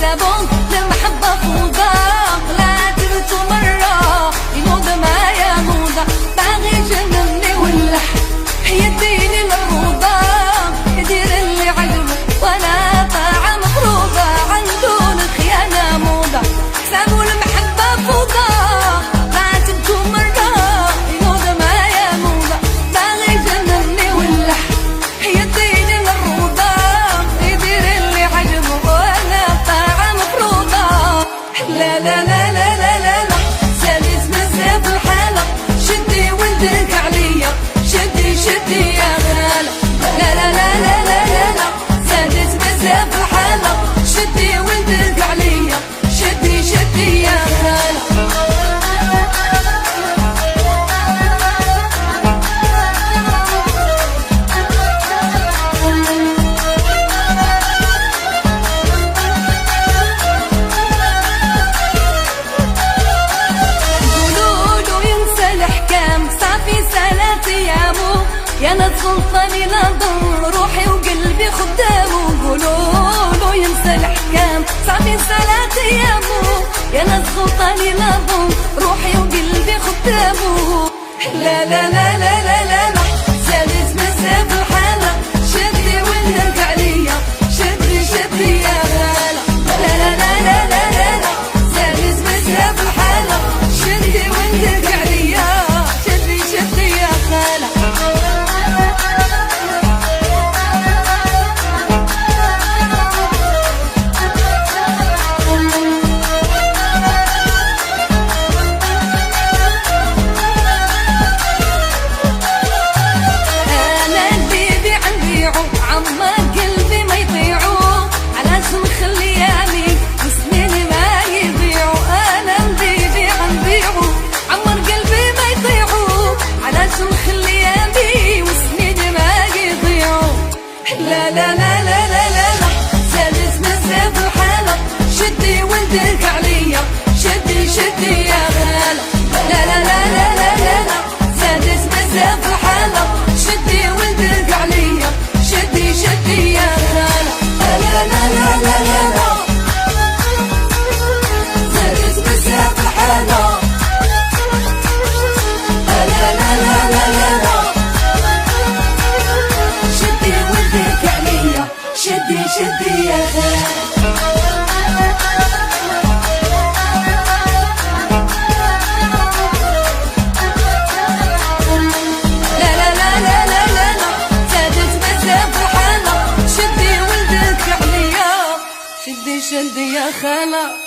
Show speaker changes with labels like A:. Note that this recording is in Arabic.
A: سابون المحبة فوضى، لا تبتو مرة يموت معايا موضة، باغي يجنني ولا يديني الروضة، يدير اللي عجبه وانا طاعة مفروضة، عنده الخيانة موضة حسابه المحبة فوضى، لا تبتو مرة يموت معايا موضة، باغي يجنني ولا يديني الروضة، يدير اللي عجبه وانا طاعة مفروضة. لا لا لا لا لا لا لا زادت بزاف الحالة، شدي ولدك عليا شدي شدي يا غالة، لا لا لا لا لا لا لا زادت بزاف الحالة، شدي ولدك عليا شدي شدي يا غالة. يا ناس سلطاني نظم روحي وقلبي خدامه، قولوله ينسى الحكام صافي 3 أيامه، يا ناس سلطاني نظم روحي وقلبي خدامه. لا لا لا لا لا لا لا زادت بزاف الحالة، شدي ولدك عليا شدي شدي يا غالة، لا لا لا لا لا لا لا زادت بزاف الحالة، شدي ولدك عليا شدي شدي يا غالة. لا لا لا لا لا لا لا زادت بزاف الحالة، شدي ولدك عليا شدي شدي يا غالة، لا لا لا لا لا لا لا زادت بزاف الحالة، شدي ولدك عليا شدي شدي يا غالة، لا لا لا لا لا لا زادت بزاف الحالة، لا لا لا لا لا لا شدي ولدك عليا شدي شدي يا غالة. لا لا لا لا لا لا لا زادت بزاف الحالة، شدي ولدك عليا شدي شدي يا خالة.